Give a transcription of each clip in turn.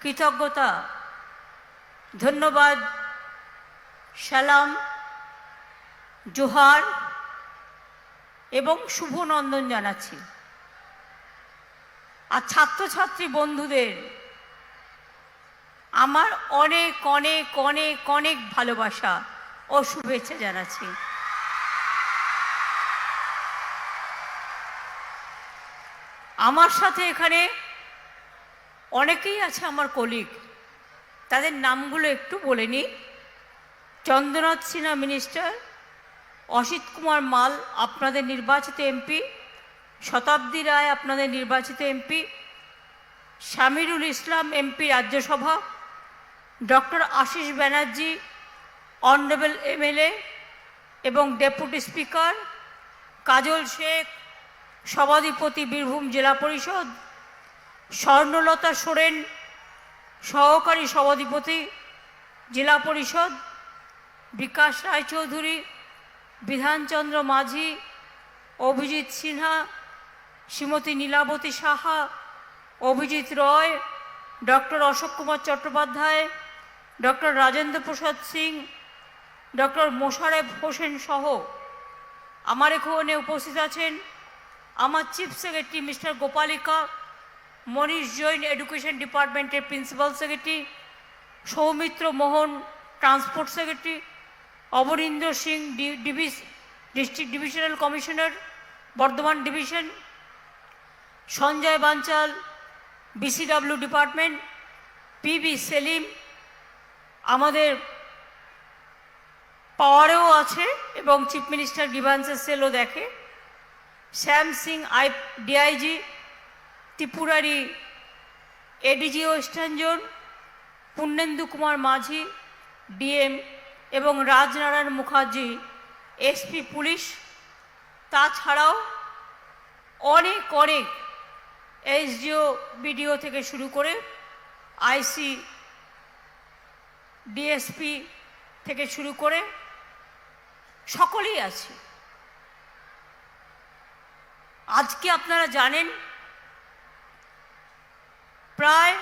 কৃতজ্ঞতা, ধন্যবাদ, সালাম, জোহার এবং শুভনন্দন জানাচ্ছি। আর ছাত্রছাত্রী বন্ধুদের আমার অনেক অনেক অনেক অনেক ভালোবাসা ও শুভেচ্ছা জানাচ্ছি। আমার সাথে এখানে অনেকেই আছে আমার কলিগ, তাদের নামগুলো একটু বলে নিই। চন্দ্রনাথ সিনহা মিনিস্টার, অসিত কুমার মাল আপনাদের নির্বাচিত এমপি, শতাব্দী রায় আপনাদের নির্বাচিত MP, Shamirul Islam MP Rajya, doctor Ashis Banerjee honourable MLA এবং ডেপুটি স্পিকার, কাজল শেখ সভাধিপতি বীরভূম জেলা পরিষদ, স্বর্ণলতা সোরেন সহকারী সভাধিপতি জেলা পরিষদ, বিকাশ Roychowdhury, Bidhanchandra Majhi, Abhijit Sinha, Shrimati Nilabati Saha, Abhijit Roy, doctor Ashok Kumar Chattopadhyay, doctor Rajendra Prasad Singh, doctor Mosharef Hossain সহ আমার এখানে উপস্থিত আছেন আমার chief secretary mister Gopalika, Manish Jain education ডিপার্টমেন্টের principal secretary, Soumitra Mohan transport secretary, Abanindra Singh district divisional commissioner Bardhaman division, Sanjay Banchal BCW department, PB Selim আমাদের পাওয়ারেও আছে এবং চিফ মিনিস্টার গ্রিভান্সেস সেলও দেখে, Shyam Singh DIG, Tripurari ADG western zone, Purnendu Kumar মাঝি ডিএম এবং রাজনারায়ণ মুখার্জি এসপি পুলিশ। তাছাড়াও অনেক অনেক এসডিও বিডিও থেকে শুরু করে আইসি ডিএসপি থেকে শুরু করে সকলেই আছে। আজকে আপনারা জানেন প্রায়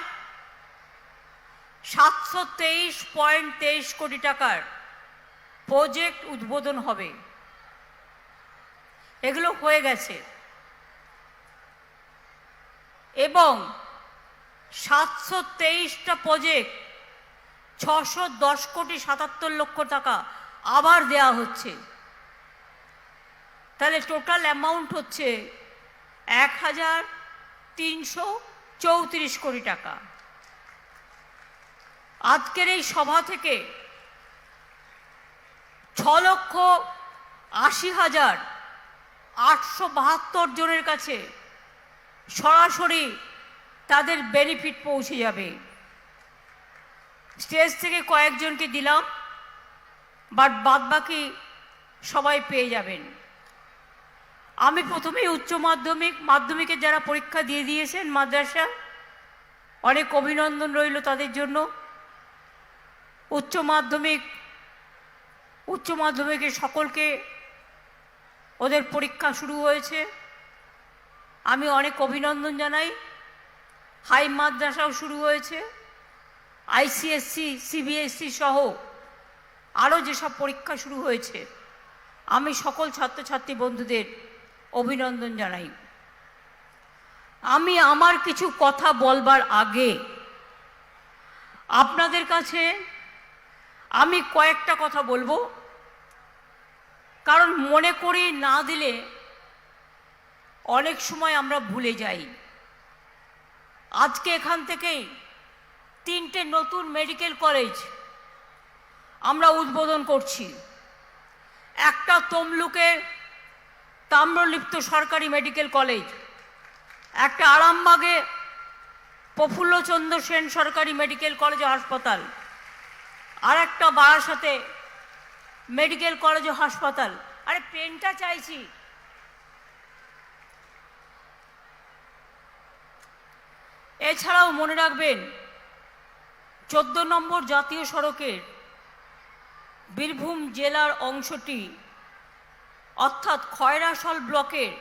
723.23 কোটি টাকার প্রজেক্ট উদ্বোধন হবে। এগুলো হয়ে গেছে এবং 723টা প্রজেক্ট 610 কোটি 77 লক্ষ টাকা আবার দেয়া হচ্ছে। তাহলে টোটাল অ্যামাউন্ট হচ্ছে 1334 কোটি টাকা। আজকের এই সভা থেকে 6,80,872 জনের কাছে সরাসরি তাদের বেনিফিট পৌঁছে যাবে। স্টেজ থেকে কয়েকজনকে দিলাম, বাট বাদবাকি সবাই পেয়ে যাবেন। আমি প্রথমেই উচ্চ মাধ্যমিকের যারা পরীক্ষা দিয়ে দিয়েছেন মাদ্রাসা, অনেক অভিনন্দন রইল তাদের জন্য। উচ্চ মাধ্যমিকের সকলকে ওদের পরীক্ষা শুরু হয়েছে, আমি অনেক অভিনন্দন জানাই। হাই মাদ্রাসাও শুরু হয়েছে, আইসিএসসি সিবিএসসি সহ আরও যেসব পরীক্ষা শুরু হয়েছে, আমি সকল ছাত্রছাত্রী বন্ধুদের অভিনন্দন জানাই। আমি আমার কিছু কথা বলবার আগে আপনাদের কাছে আমি কয়েকটা কথা বলবো, কারণ মনে করি না দিলে অনেক সময় আমরা ভুলে যাই। আজকে এখান থেকেই 3টে নতুন মেডিকেল কলেজ আমরা উদ্বোধন করছি। একটা তমলুকে তাম্রলিপ্ত সরকারি মেডিকেল কলেজ, একটা আরামবাগে প্রফুল্লচন্দ্র সেন সরকারি মেডিকেল কলেজ ও হাসপাতাল, আর একটা বারাসাতে মেডিকেল কলেজ ও হাসপাতাল। আরে পেনটা চাইছি। এছাড়াও মনে রাখবেন 14 নম্বর জাতীয় সড়কের বীরভূম জেলার অংশটি অর্থাৎ খয়রাশল ব্লকের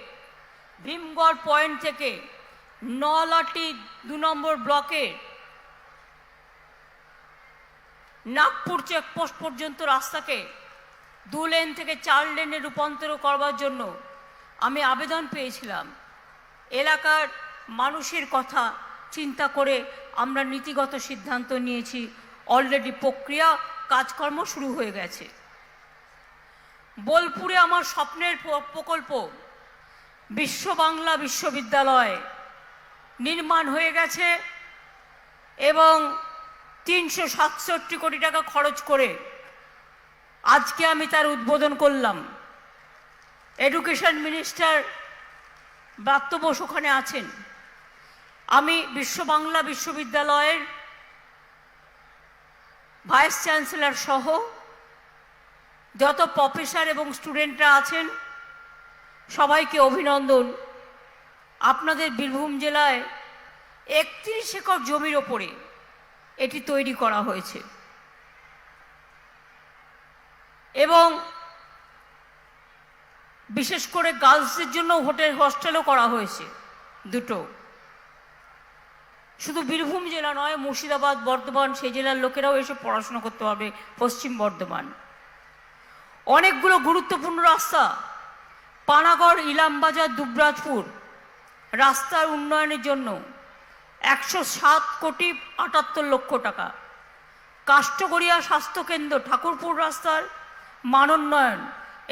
ভীমগড় পয়েন্ট থেকে নলাটি 2 নম্বর ব্লকে নাগপুর চেকপোস্ট পর্যন্ত রাস্তাকে 2 লেন থেকে 4 লেনে রূপান্তর করবার জন্য আমি আবেদন পেয়েছিলাম। এলাকার মানুষের কথা চিন্তা করে আমরা নীতিগত সিদ্ধান্ত নিয়েছি। অলরেডি প্রক্রিয়া কাজকর্ম শুরু হয়ে গেছে। বোলপুরে আমার স্বপ্নের প্রকল্প বিশ্ব বাংলা বিশ্ববিদ্যালয় নির্মাণ হয়ে গেছে এবং 367 কোটি টাকা খরচ করে আজকে আমি তার উদ্বোধন করলাম। এডুকেশন মিনিস্টার ব্রাত্য বোস ওখানে আছেন। আমি বিশ্ব বাংলা বিশ্ববিদ্যালয়ের ভাইস চ্যান্সেলর সহ যত প্রফেসর এবং স্টুডেন্টরা আছেন সবাইকে অভিনন্দন। আপনাদের বীরভূম জেলায় 31 একর জমির ওপরে এটি তৈরি করা হয়েছে এবং বিশেষ করে গার্লসদের জন্য হস্টেলও করা হয়েছে 2টো। শুধু বীরভূম জেলা নয়, মুর্শিদাবাদ, বর্ধমান সেই জেলার লোকেরাও এসে পড়াশোনা করতে পারবে। পশ্চিম বর্ধমান অনেকগুলো গুরুত্বপূর্ণ রাস্তা, পানাগড়, ইলামবাজার, দুবরাজপুর রাস্তার উন্নয়নের জন্য 107 কোটি 78 লক্ষ টাকা। কাষ্টগড়িয়া স্বাস্থ্যকেন্দ্র, ঠাকুরপুর রাস্তার মানোন্নয়ন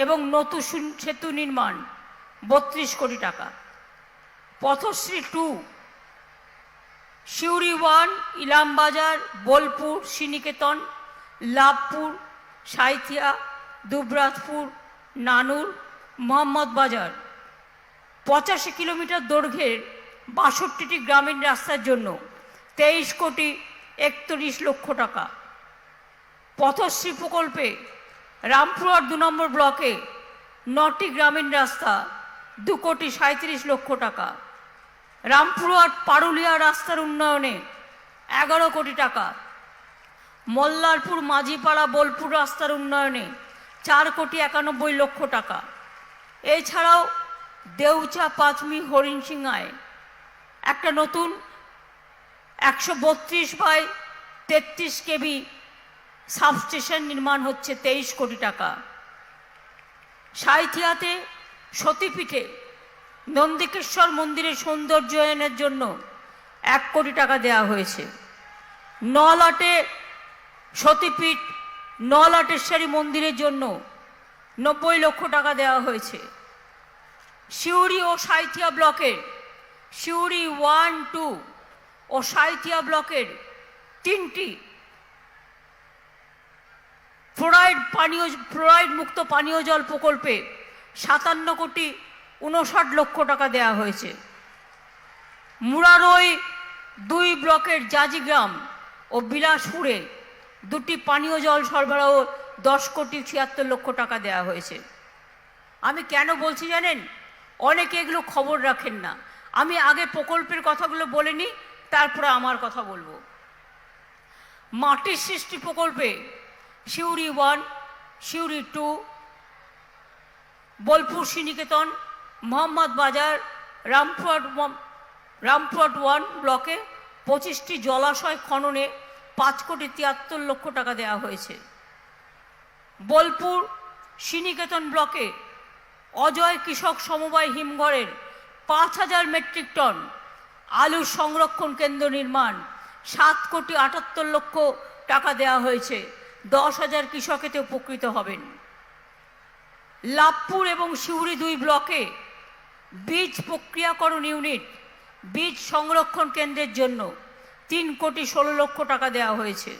এবং নতুন সেতু নির্মাণ 32 কোটি টাকা। পথশ্রী 2, সিউড়ি 1, ইলামবাজার, বোলপুর, শ্রীনিকেতন, লাভপুর, সাঁইথিয়া, দুবরাজপুর, নানুর, মোহাম্মদ বাজার 85 কিলোমিটার দৈর্ঘ্যের 62টি গ্রামীণ রাস্তার জন্য 23 কোটি 31 লক্ষ টাকা। পথশ্রী প্রকল্পে রামপুরহাট 2 নম্বর ব্লকে 9টি গ্রামীণ রাস্তা 2 কোটি 37 লক্ষ টাকা। রামপুরহাট পারুলিয়া রাস্তার উন্নয়নে 11 কোটি টাকা। মল্লারপুর মাঝিপাড়া বোলপুর রাস্তার উন্নয়নে 4 কোটি 91 লক্ষ টাকা। এছাড়াও দেউচা পাঁচমি হরিণসিংহায় একটা নতুন 132/33 কেবি সাবস্টেশন নির্মাণ হচ্ছে 23 কোটি টাকা। সাঁইথিয়াতে সতীপীঠে নন্দিকেশ্বর মন্দিরের সৌন্দর্যায়নের জন্য 1 কোটি টাকা দেওয়া হয়েছে। নলাটে সতীপীঠ নলাটেশ্বরী মন্দিরের জন্য 90 লক্ষ টাকা দেওয়া হয়েছে। সিউড়ি ও সাঁইথিয়া ব্লকের সিউড়ি 1, 2 ও সাঁইথিয়া ব্লকের 3টি ফ্লোরাইড মুক্ত পানীয় জল প্রকল্পে 57 কোটি 59 লক্ষ টাকা দেওয়া হয়েছে। মুরারই 2 ব্লকের জাজিগ্রাম ও বিলাসপুরে 2টি পানীয় জল সরবরাহ 10 কোটি 76 লক্ষ টাকা দেওয়া হয়েছে। আমি কেন বলছি জানেন? অনেকে এগুলো খবর রাখেন না। আমি আগে প্রকল্পের কথাগুলো বলে নিই, তারপরে আমার কথা বলবো। মাটির সৃষ্টি প্রকল্পে সিউড়ি 1, সিউড়ি 2, বোলপুর শ্রীনিকেতন, মোহাম্মদ বাজার, রামপুরহাট 1 ব্লকে 25টি জলাশয় খননে 5 কোটি 73 লক্ষ টাকা দেওয়া হয়েছে। বোলপুর শ্রীনিকেতন ব্লকে অজয় কৃষক সমবায় হিমঘরের 5000 মেট্রিক টন আলু সংরক্ষণ কেন্দ্র নির্মাণ 7 কোটি 78 লক্ষ টাকা দেওয়া হয়েছে। 10,000 কৃষক এতে উপকৃত হবেন। লাভপুর এবং সিউড়ি 2 ব্লকে বীজ প্রক্রিয়াকরণ ইউনিট বীজ সংরক্ষণ কেন্দ্রের জন্য 3 কোটি 16 লক্ষ টাকা দেওয়া হয়েছে।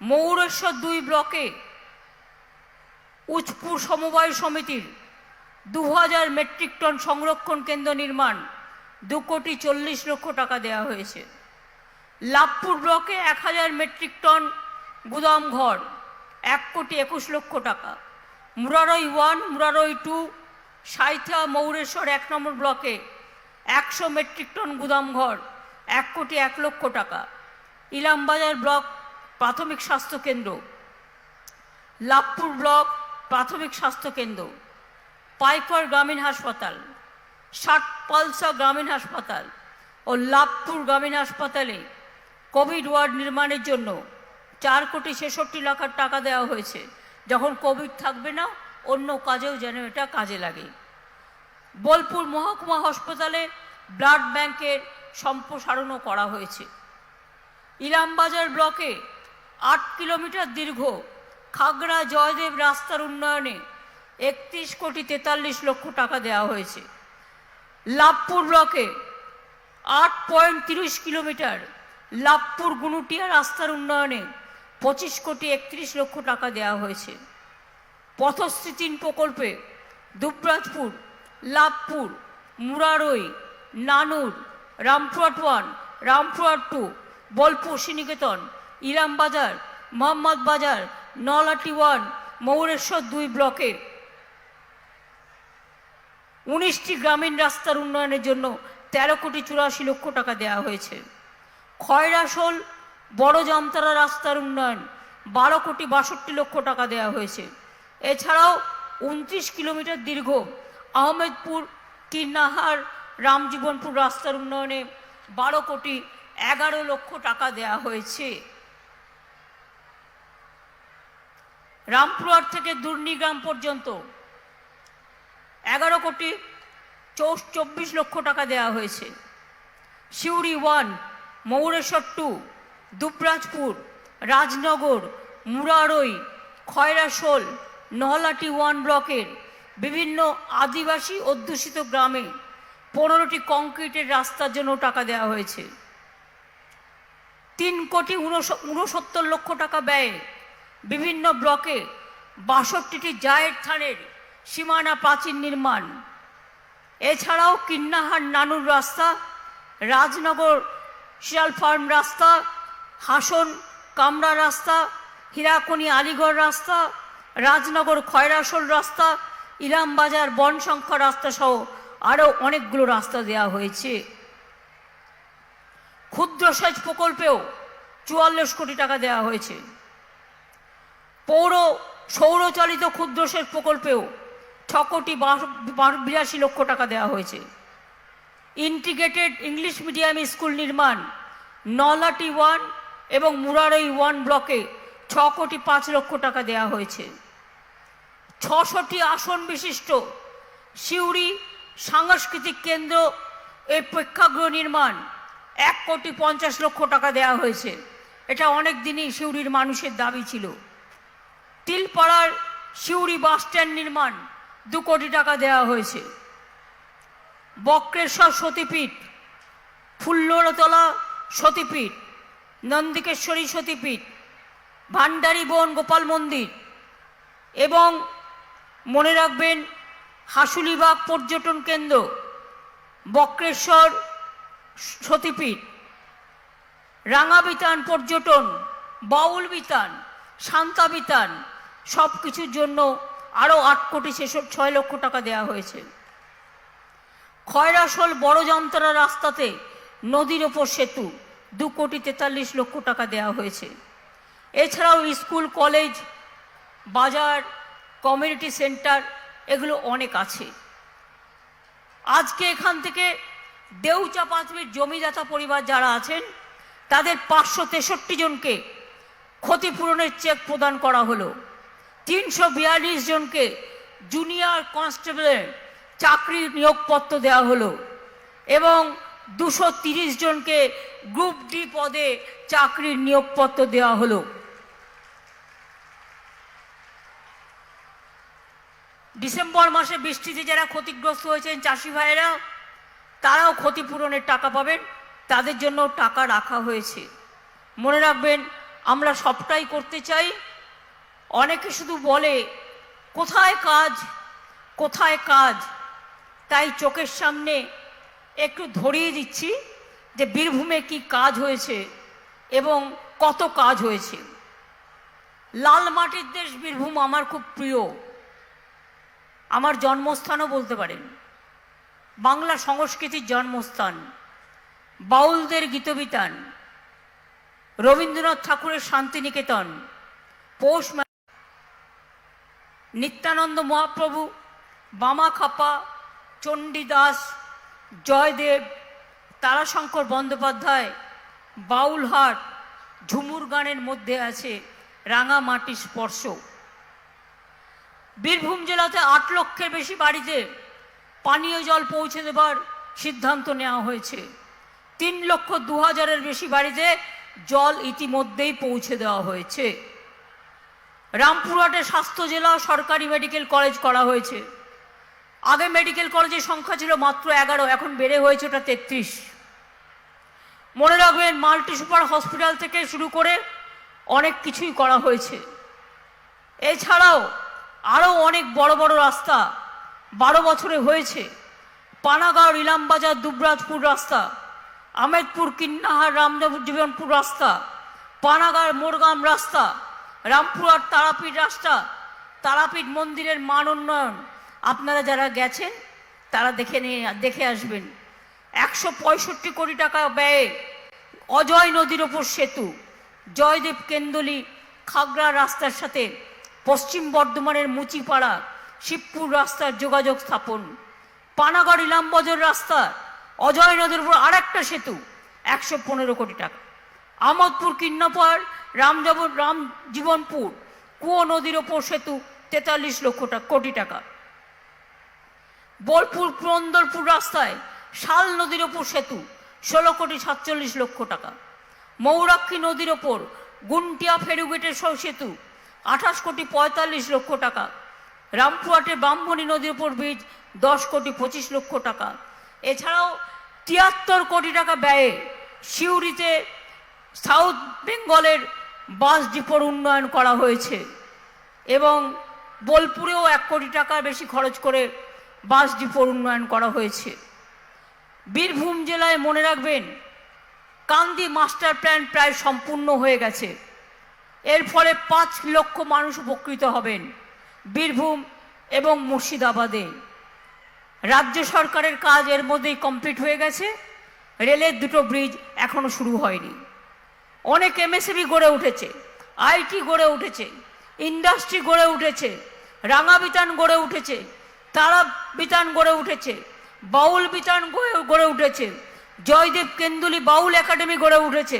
ময়ূরেশ্বর 2 ব্লকে উচপুর সমবায় সমিতির 2000 মেট্রিক টন সংরক্ষণ কেন্দ্র নির্মাণ 2 কোটি 40 লক্ষ টাকা দেওয়া হয়েছে। লাভপুর ব্লকে 1000 মেট্রিক টন গুদাম ঘর 1 কোটি 21 লক্ষ টাকা। মুরারই 1, মুরারই 2, সাঁইথিয়া ময়ূরেশ্বর 1 নম্বর ব্লকে 100 মেট্রিক টন গুদাম ঘর 1 কোটি 1 লক্ষ টাকা। ইলামবাজার ব্লক প্রাথমিক স্বাস্থ্য কেন্দ্র, লাভপুর ব্লক প্রাথমিক স্বাস্থ্য কেন্দ্র, পাইকর গ্রামীণ হাসপাতাল, 60 পালসা গ্রামীণ হাসপাতাল, ও লাভপুর গ্রামীণ হাসপাতালে কোভিড ওয়ার্ড নির্মাণের জন্য 4,66,00,000 টাকা দেওয়া হয়েছে। যখন কোভিড থাকবে না, অন্য কাজেও যেন এটা কাজে লাগে। বোলপুর মহকুমা হাসপাতালে ব্লাড ব্যাংকের সম্প্রসারণও করা হয়েছে। ইলামবাজার ব্লকে 8 কিলোমিটার দীর্ঘ খাগড়া জয়দেব রাস্তার উন্নয়নে 31,43,00,000 টাকা দেওয়া হয়েছে। লাভপুর ব্লকে 8.30 কিলোমিটার লাভপুর গুনুটিয়া রাস্তার উন্নয়নে 25,31,00,000 টাকা দেওয়া হয়েছে। পথশ্রী 3 প্রকল্পে দুবরাজপুর, লাভপুর, মুরারই, নানুর, রামপুরহাট 1, রামপুরহাট 2, বোলপুর শ্রীনিকেতন, ইলামবাজার, মোহাম্মদ বাজার, নলহাটি 1, ময়ূরেশ্বর 2 ব্লকে 19টি গ্রামীণ রাস্তার উন্নয়নের জন্য 13,84,00,000 টাকা দেওয়া হয়েছে। খয়রাশোল বড় জামতারা রাস্তার উন্নয়ন 12,62,00,000 টাকা দেওয়া হয়েছে। এছাড়াও 29 কিলোমিটার দীর্ঘ আহমেদপুর কিরনাহার রামজীবনপুর রাস্তার উন্নয়নে 12,11,00,000 টাকা দেওয়া হয়েছে। রামপুরহাট থেকে দুর্নিগ্রাম পর্যন্ত 11,24,00,000 টাকা দেওয়া হয়েছে। সিউড়ি 1, ময়ূরেশ্বর 2, দুবরাজপুর, রাজনগর, মুরারই, খয়রাশোল, নলহাটি 1 ব্লকের বিভিন্ন আদিবাসী অধ্যুষিত গ্রামে 15টি কংক্রিটের রাস্তার জন্য টাকা দেওয়া হয়েছে। 3,69,00,000 টাকা ব্যয়ে বিভিন্ন ব্লকে 62টি জায়ের থানের সীমানা প্রাচীর নির্মাণ। এছাড়াও কিন্নাহার নানুর রাস্তা, রাজনগর শিয়াল ফার্ম রাস্তা, হাসন কামরা রাস্তা, হীরাকনি আলিগড় রাস্তা, রাজনগর খয়রাশোল রাস্তা, ইলামবাজার বনশঙ্কর রাস্তা সহ আরও অনেকগুলো রাস্তা দেওয়া হয়েছে। ক্ষুদ্র সেচ প্রকল্পেও 44 কোটি টাকা দেওয়া হয়েছে। সৌরচালিত ক্ষুদ্র সেচ প্রকল্পেও 6,82,00,000 টাকা দেওয়া হয়েছে। ইন্টিগ্রেটেড ইংলিশ মিডিয়াম স্কুল নির্মাণ নলহাটি 1 এবং মুরারই 1 ব্লকে 6,05,00,000 টাকা দেওয়া হয়েছে। 600টি আসন বিশিষ্ট সিউড়ি সাংস্কৃতিক কেন্দ্র এই প্রেক্ষাগৃহ নির্মাণ 1,50,00,000 টাকা দেওয়া হয়েছে। এটা অনেক দিনই সিউড়ির মানুষের দাবি ছিল। তিলপাড়ার সিউড়ি বাস স্ট্যান্ড নির্মাণ 2 কোটি টাকা দেওয়া হয়েছে। বক্রেশ্বর সতীপীঠ, ফুল্লরতলা সতীপীঠ, নন্দিকেশ্বরী সতীপীঠ, ভান্ডারী বন গোপাল মন্দির এবং মনে রাখবেন হাসুলিবাগ পর্যটন কেন্দ্র, বক্রেশ্বর সতীপীঠ, রাঙাবিতান পর্যটন, বাউল বিতান, শান্তা বিতান সব কিছুর জন্য আরও 8,06,00,000 টাকা দেওয়া হয়েছে। খয়রাশোল বড় জামতারা রাস্তাতে নদীর ওপর সেতু 2,43,00,000 টাকা দেওয়া হয়েছে। এছাড়াও স্কুল, কলেজ, বাজার, কমিউনিটি সেন্টার এগুলো অনেক আছে। আজকে এখান থেকে দেউচা পাঁচমির জমিদাতা পরিবার যারা আছেন তাদের 563 জনকে ক্ষতিপূরণের চেক প্রদান করা হলো। 342 জনকে জুনিয়র কনস্টেবলের চাকরির নিয়োগপত্র দেওয়া হলো এবং 230 জনকে গ্রুপ ডি পদে চাকরির নিয়োগপত্র দেওয়া হলো। ডিসেম্বর মাসে বৃষ্টিতে যারা ক্ষতিগ্রস্ত হয়েছেন চাষি ভাইয়েরা, তারাও ক্ষতিপূরণের টাকা পাবেন, তাদের জন্য টাকা রাখা হয়েছে। মনে রাখবেন, আমরা সবটাই করতে চাই। অনেকে শুধু বলে কোথায় কাজ, কোথায় কাজ, তাই চোখের সামনে একটু ধরিয়ে দিচ্ছি যে বীরভূমে কি কাজ হয়েছে এবং কত কাজ হয়েছে। লাল মাটির দেশ বীরভূম আমার খুব প্রিয়, আমার জন্মস্থানও বলতে পারেন। বাংলা সংস্কৃতির জন্মস্থান, বাউলদের গীতবিতান, রবীন্দ্রনাথ ঠাকুরের শান্তিনিকেতন, পৌষ নিত্যানন্দ মহাপ্রভু, বামাখাপা, চণ্ডীদাস, জয়দেব, তারাশঙ্কর বন্দ্যোপাধ্যায় বাউলহাট ঝুমুর গানের মধ্যে আছে রাঙামাটির স্পর্শ। বীরভূম জেলাতে 8 লক্ষের বেশি বাড়িতে পানীয় জল পৌঁছে দেবার সিদ্ধান্ত নেওয়া হয়েছে। 3,02,000-এর বেশি বাড়িতে জল ইতিমধ্যেই পৌঁছে দেওয়া হয়েছে। রামপুরহাটে স্বাস্থ্য জেলা সরকারি মেডিকেল কলেজ করা হয়েছে। আগে মেডিকেল কলেজের সংখ্যা ছিল মাত্র 11, এখন বেড়ে হয়েছে ওটা 33। মনে রাখবেন, মাল্টি সুপার হসপিটাল থেকে শুরু করে অনেক কিছুই করা হয়েছে। এছাড়াও আরও অনেক বড় বড় রাস্তা 12 বছরে হয়েছে। পানাগড় ইলামবাজার দুবরাজপুর রাস্তা, আমেদপুর কিন্নাহার রামজীবনপুর রাস্তা, পানাগড় মোরগাম রাস্তা, রামপুরহাট তারাপীঠ রাস্তা, তারাপীঠ মন্দিরের মান উন্নয়ন। আপনারা যারা গেছেন তারা দেখে আসবেন। 165 কোটি টাকা ব্যয়ে অজয় নদীর ওপর সেতু, জয়দেব কেন্দলি খাগড়া রাস্তার সাথে পশ্চিম বর্ধমানের মুচিপাড়া শিবপুর রাস্তার যোগাযোগ স্থাপন, পানাগড় ইলামবাজার রাস্তা, অজয় নদীর উপর আরেকটা সেতু 115 কোটি টাকা, আমোদপুর কিন্নপাড় রামজীবনপুর কুয়ো নদীর ওপর সেতু 43 কোটি টাকা, বোলপুর পুরন্দরপুর রাস্তায় শাল নদীর ওপর সেতু 16,47,00,000 টাকা, মৌরাক্ষী নদীর ওপর গুন্টিয়া ফেরুগেটের সেতু 28,45,00,000 টাকা, রামপুরহাটে ব্রাহ্মণী নদীর ওপর ব্রিজ 10,25,00,000 টাকা। এছাড়াও 73 কোটি টাকা ব্যয়ে সিউড়িতে সাউথ বেঙ্গলের বাস ডিপোর উন্নয়ন করা হয়েছে এবং বোলপুরেও 1 কোটি টাকার বেশি খরচ করে বাস ডিপোর উন্নয়ন করা হয়েছে। বীরভূম জেলায় মনে রাখবেন, কান্দি মাস্টার প্ল্যান প্রায় সম্পূর্ণ হয়ে গেছে। এর ফলে 5 লক্ষ মানুষ উপকৃত হবেন বীরভূম এবং মুর্শিদাবাদে। রাজ্য সরকারের কাজ এর মধ্যেই কমপ্লিট হয়ে গেছে। রেলের 2টো ব্রিজ এখনো শুরু হয়নি। অনেক এমএসএমই গড়ে উঠেছে, আইটি গড়ে উঠেছে, ইন্ডাস্ট্রি গড়ে উঠেছে, রাঙাবিতান গড়ে উঠেছে, তারা বিতান গড়ে উঠেছে, বাউল বিতান গড়ে উঠেছে, জয়দেব কেন্দুলি বাউল একাডেমি গড়ে উঠেছে,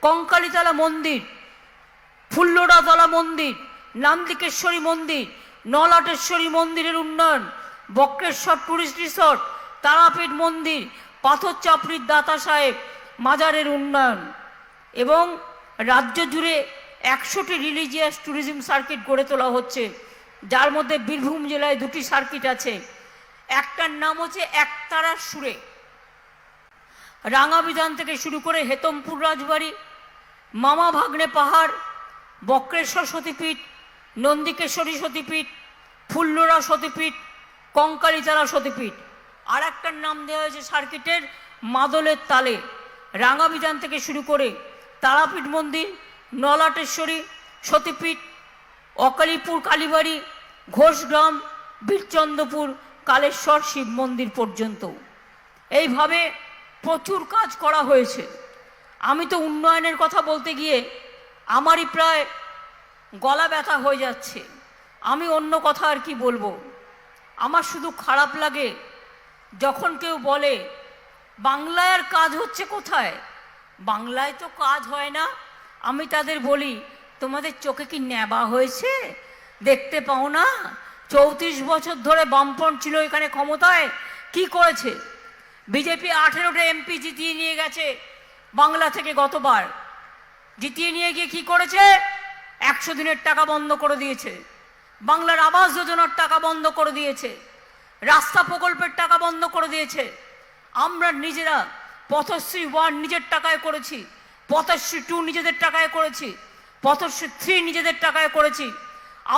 কঙ্কালীতলা মন্দির, ফুল্লরাতলা মন্দির, নান্দিকেশ্বরী মন্দির, নলাটেশ্বরী মন্দিরের উন্নয়ন, বক্রেশ্বর টুরিস্ট রিসর্ট, তারাপীঠ মন্দির, পাথর চাপড়ির দাতা সাহেব মাজারের উন্নয়ন এবং রাজ্য জুড়ে 100টি রিলিজিয়াস ট্যুরিজম সার্কিট গড়ে তোলা হচ্ছে, যার মধ্যে বীরভূম জেলায় 2টি সার্কিট আছে। একটার নাম হচ্ছে একতারার সুরে, রাঙাবিধান থেকে শুরু করে হেতমপুর রাজবাড়ি, মামা ভাগ্নে পাহাড়, বক্রেশ্বর সতীপীঠ, নন্দিকেশ্বরী সতীপীঠ, ফুল্লরা সতীপীঠ, কঙ্কালীতলা সতীপীঠ। আর একটার নাম দেওয়া হয়েছে সার্কিটের মাদলের তালে, রাঙাবিধান থেকে শুরু করে তারাপীঠ মন্দির, নলাটেশ্বরী সতীপীঠ, অকালীপুর কালীবাড়ি, ঘোষগ্রাম, বীরচন্দ্রপুর, কালেশ্বর শিব মন্দির পর্যন্ত। এইভাবে প্রচুর কাজ করা হয়েছে। আমি তো উন্নয়নের কথা বলতে গিয়ে আমারই প্রায় গলা ব্যথা হয়ে যাচ্ছে। আমি অন্য কথা আর কি বলবো। আমার শুধু খারাপ লাগে যখন কেউ বলে বাংলায় আর কাজ হচ্ছে কোথায়, বাংলায় তো কাজ হয় না। আমি তাদের বলি, তোমাদের চোখে কি নেবা হয়েছে, দেখতে পাও না? 34 বছর ধরে বামপন্থ ছিল এখানে ক্ষমতায়, কি করেছে? বিজেপি 18টা এমপি জিতিয়ে নিয়ে গেছে বাংলা থেকে। গতবার জিতিয়ে নিয়ে গিয়ে কি করেছে? 100 দিনের টাকা বন্ধ করে দিয়েছে, বাংলার আবাস যোজনার টাকা বন্ধ করে দিয়েছে, রাস্তা প্রকল্পের টাকা বন্ধ করে দিয়েছে। আমরা নিজেরা পথশ্রী 1 নিজের টাকায় করেছি, পথশ্রী 2 নিজেদের টাকায় করেছি, পথশ্রী 3 নিজেদের টাকায় করেছি।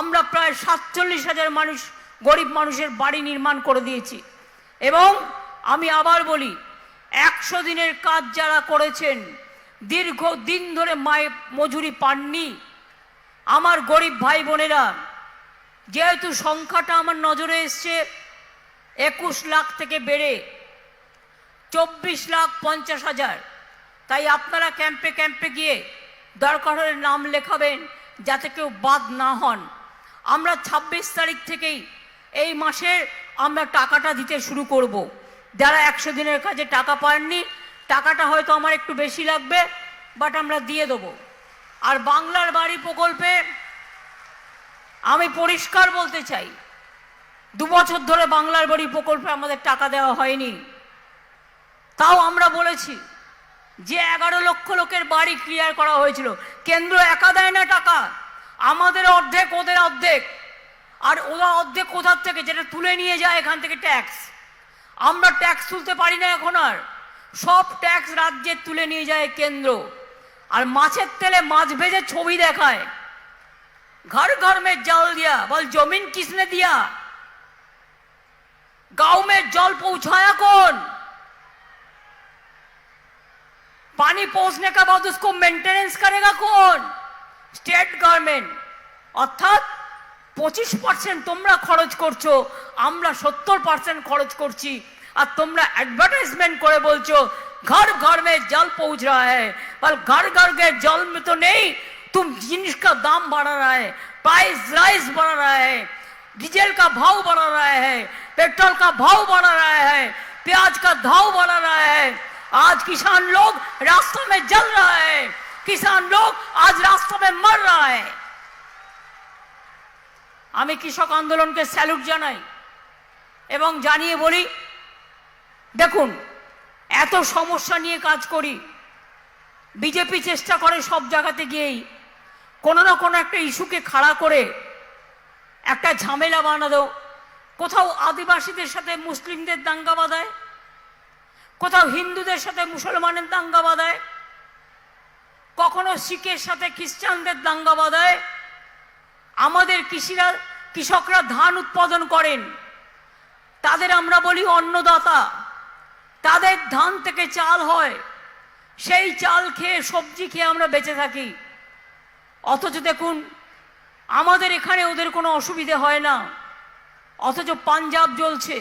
আমরা প্রায় 47,000 মানুষ, গরিব মানুষের বাড়ি নির্মাণ করে দিয়েছি। এবং আমি আবার বলি, 100 দিনের কাজ যারা করেছেন, দীর্ঘ দিন ধরে মায়ের মজুরি পাননি, আমার গরিব ভাই বোনেরা, যেহেতু সংখ্যাটা আমার নজরে এসছে 21 লাখ থেকে বেড়ে 24,50,000, তাই আপনারা ক্যাম্পে ক্যাম্পে গিয়ে দরকার হলে নাম লেখাবেন যাতে কেউ বাদ না হন। আমরা 26 তারিখ থেকেই এই মাসে আমরা টাকাটা দিতে শুরু করব। যারা 100 দিনের কাজে টাকা পাননি টাকাটা হয়তো আমার একটু বেশি লাগবে, বাট আমরা দিয়ে দেবো। আর বাংলার বাড়ি প্রকল্পে আমি পরিষ্কার বলতে চাই, 2 বছর ধরে বাংলার বাড়ি প্রকল্পে আমাদের টাকা দেওয়া হয়নি। তাও আমরা বলেছি যে 11 লক্ষ লোকের বাড়ি ক্লিয়ার করা হয়েছিল। কেন্দ্র একা দেয় না টাকা, আমাদের অর্ধেক ওদের অর্ধেক। আর ওরা অর্ধেক কোথার থেকে? যেটা তুলে নিয়ে যায় এখান থেকে ট্যাক্স। আমরা ট্যাক্স তুলতে পারি না এখন, আর সব ট্যাক্স রাজ্যে তুলে নিয়ে যায় কেন্দ্র। আর মাছের তেলে মাছ ভেজে ছবি দেখায়, घर घर में जल दिया, बोल जमीन किसने दिया? गांव में जल पहुंचाया कौन? पानी पहुंचने के बाद उसको मेंटेनेंस करेगा कौन? State government. अर्थात 25% তোমরা খরচ করছো, আমরা 70% খরচ করছি। আর তোমরা অ্যাডভার্টাইজমেন্ট করে বলছো घर घर में जल पहुंच रहा है, पर घर घर के जल में तो नहीं, तुम जिनिस का दाम बढ़ा रहा है, प्राइस राइस बढ़ा रहा है, डीजल का भाव बढ़ा रहा है, पेट्रोल का भाव बढ़ा रहा है, प्याज का भाव बढ़ा रहा है। आज किसान लोग रास्ते में जल रहा है, किसान लोग आज रास्ते में मर रहा है। আমি কৃষক আন্দোলনকে স্যালুট জানাই এবং জানিয়ে বলি, দেখুন এত সমস্যা নিয়ে কাজ করি, বিজেপি চেষ্টা করে সব জায়গাতে গিয়েই কোনো না কোনো একটা ইস্যুকে খাড়া করে একটা ঝামেলা বানানো। কোথাও আদিবাসীদের সাথে মুসলিমদের দাঙ্গা বাঁধায়, কোথাও হিন্দুদের সাথে মুসলমানের দাঙ্গা বাঁধায়, কখনো শিখের সাথে খ্রিস্টানদের দাঙ্গা বাঁধায়। আমাদের কৃষকরা ধান উৎপাদন করেন, তাদের আমরা বলি অন্নদাতা, তাদের ধান থেকে চাল হয়, সেই চাল খেয়ে সবজি খেয়ে আমরা বেঁচে থাকি। অথচ দেখুন আমাদের এখানে ওদের কোনো অসুবিধে হয় না, অথচ পাঞ্জাব জ্বলছে,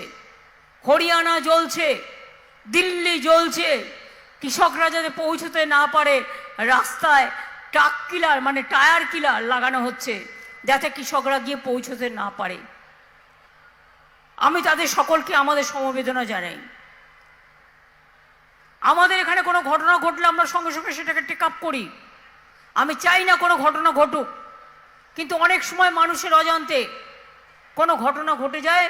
হরিয়ানা জ্বলছে, দিল্লি জ্বলছে। কৃষকরা যাতে পৌঁছতে না পারে রাস্তায় ট্রাক কিলার মানে টায়ার কিলার লাগানো হচ্ছে, যাতে কৃষকরা গিয়ে পৌঁছতে না পারে। আমি তাদের সকলকে আমাদের সমবেদনা জানাই। আমাদের এখানে কোনো ঘটনা ঘটলে আমরা সঙ্গে সঙ্গে সেটাকে টেক আপ করি। আমি চাই না কোনো ঘটনা ঘটুক, কিন্তু অনেক সময় মানুষের অজান্তে কোনো ঘটনা ঘটে যায়।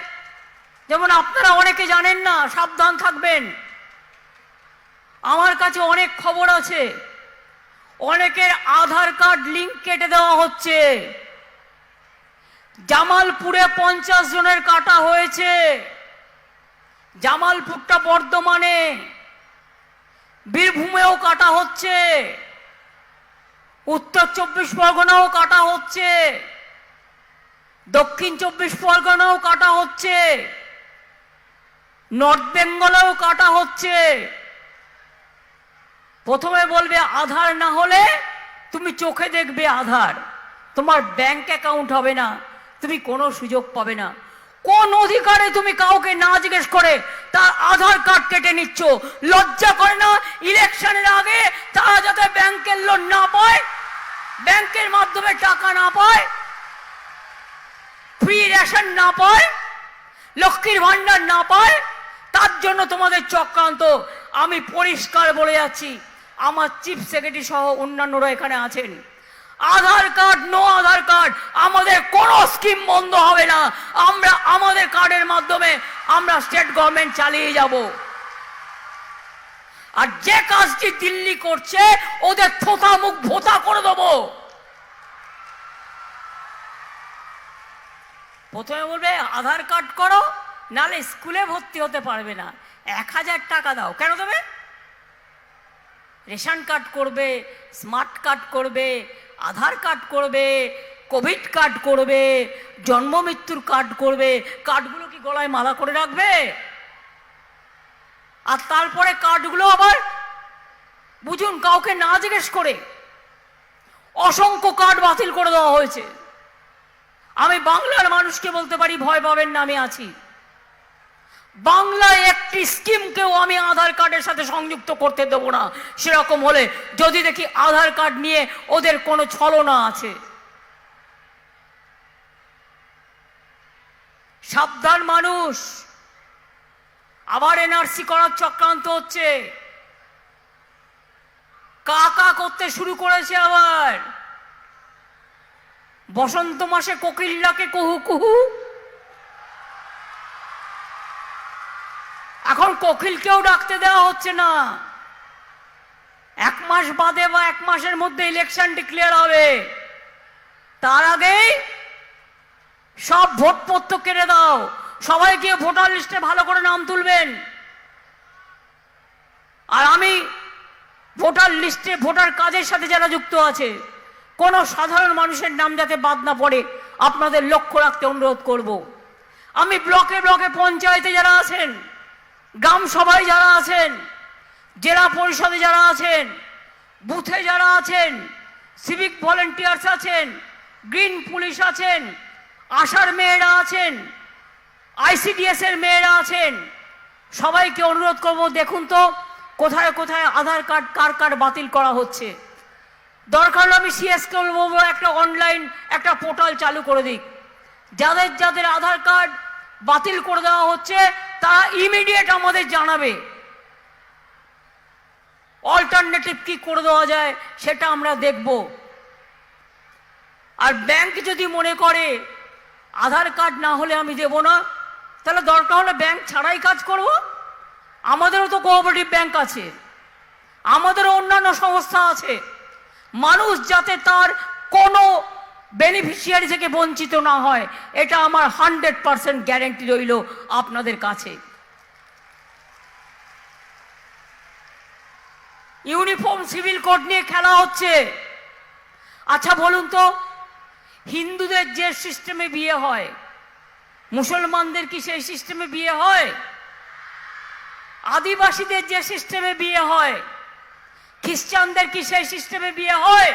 যেমন আপনারা অনেকে জানেন না, সাবধান থাকবেন। আমার কাছে অনেক খবর আছে, অনেকের আধার কার্ড লিঙ্ক কেটে দেওয়া হচ্ছে। জামালপুরে 50 জনের কাটা হয়েছে, জামালপুরটা বর্ধমানে, বীরভূমেও কাটা হচ্ছে, উত্তর 24 পরগনাও কাটা হচ্ছে, দক্ষিণ 24 পরগনাও কাটা হচ্ছে, নর্থ বেঙ্গলেও কাটা হচ্ছে। প্রথমে বলবে আধার না হলে তুমি চোখে দেখবে আধার, তোমার ব্যাংক অ্যাকাউন্ট হবে না, তুমি কোনো সুযোগ পাবে না। কোন অধিকারে তুমি কাউকে না জিজ্ঞেস করে তার আধার কার্ড কেটে নিচ্ছ? লজ্জা করে না? ইলেকশনের আগে তারা যাতে ব্যাংকের লোন না পায়, ব্যাংকের মাধ্যমে টাকা না পায়, ফ্রি রেশন না পায়, লক্ষ্মীর ভান্ডার না পায়, তার জন্য তোমাদের চক্রান্ত। আমি পরিষ্কার বলে যাচ্ছি, আমার চিফ সেক্রেটারি সহ অন্যান্যরা এখানে আছেন, আধার কার্ড নো আধার কার্ড আমাদের কোনো স্কিম বন্ধ হবে না। আমরা আমাদের কার্ডের মাধ্যমে আমরা স্টেট গভর্নমেন্ট চালিয়ে যাব। আর যে কাজটি দিল্লি করছে ওদের থোতা মুখ ভোতা করে দেবো। প্রথমে বলবে আধার কার্ড করো, নালে স্কুলে ভর্তি হতে পারবে না, 1000 টাকা দাও। কেন দেবে? রেশন কার্ড করবে, স্মার্ট কার্ড করবে, আধার কার্ড করবে, কোভিড কার্ড করবে, জন্ম মৃত্যুর কার্ড করবে। কার্ডগুলো কি গলায় মালা করে রাখবে? আর তারপরে কার্ডগুলো আবার বুঝুন কাউকে না জিজ্ঞেস করে অসংখ্য কার্ড বাতিল করে দেওয়া হয়েছে। আমি বাংলার মানুষকে বলতে পারি, ভয় পাবেন না, আমি আছি। বাংলায় একটি স্কিমকেও আমি আধার কার্ডের সাথে সংযুক্ত করতে দেব না। সেরকম হলে যদি দেখি আধার কার্ড নিয়ে ওদের কোনো ছলনা আছে, সাবধান মানুষ। আবার এনআরসি করার চক্রান্ত হচ্ছে। কা কা করতে শুরু করেছে আবার। বসন্ত মাসে কোকিল ডাকে কুহু কুহু, এখন কোকিলকেও ডাকতে দেওয়া হচ্ছে না। 1 মাস বাদে বা 1 মাসের মধ্যে ইলেকশন ডিক্লেয়ার হবে, তার আগেই সব ভোটপত্র কেটে দাও। সবাই গিয়ে ভোটার লিস্টে ভালো করে নাম তুলবেন। আর আমি ভোটার লিস্টে ভোটার কাজের সাথে যারা যুক্ত আছে, কোনো সাধারণ মানুষের নাম যাতে বাদ না পড়ে আপনাদের লক্ষ্য রাখতে অনুরোধ করব। আমি ব্লকে ব্লকে পঞ্চায়েতে যারা আছেন, গ্রাম সভায় যারা আছেন, জেলা পরিষদে যারা আছেন, বুথে যারা আছেন, সিভিক ভলেন্টিয়ার্স আছেন, গ্রিন পুলিশ আছেন, আশার মেয়েরা আছেন, ICDS এর মেয়েরা আছেন, সবাইকে অনুরোধ করব, দেখুন তো কোথায় কোথায় আধার কার্ড কার কার বাতিল করা হচ্ছে। দরকার হলে আমি CS কে বলবো একটা অনলাইন একটা পোর্টাল চালু করে দিক। যাদের যাদের আধার কার্ড বাতিল করে দেওয়া হচ্ছে তারা ইমিডিয়েট আমাদের জানাবে, অল্টারনেটিভ কি করে দেওয়া যায় সেটা আমরা দেখব। আর ব্যাংক যদি মনে করে আধার কার্ড না হলে আমি দেব না, তাহলে দরকার হলে ব্যাংক ছাড়াই কাজ করব। আমাদেরও তো কোঅপারেটিভ ব্যাংক আছে, আমাদেরও অন্যান্য সংস্থা আছে। মানুষ যাতে তার কোনো বেনিফিশিয়ারি থেকে বঞ্চিত না হয়, এটা আমার 100% গ্যারেন্টি রইল আপনাদের কাছে। ইউনিফর্ম সিভিল কোড নিয়ে খেলা হচ্ছে। আচ্ছা বলুন তো, হিন্দুদের যে সিস্টেমে বিয়ে হয়, মুসলমানদের কি সেই সিস্টেমে বিয়ে হয়? আদিবাসীদের যে সিস্টেমে বিয়ে হয়, খ্রিস্টানদের কি সেই সিস্টেমে বিয়ে হয়?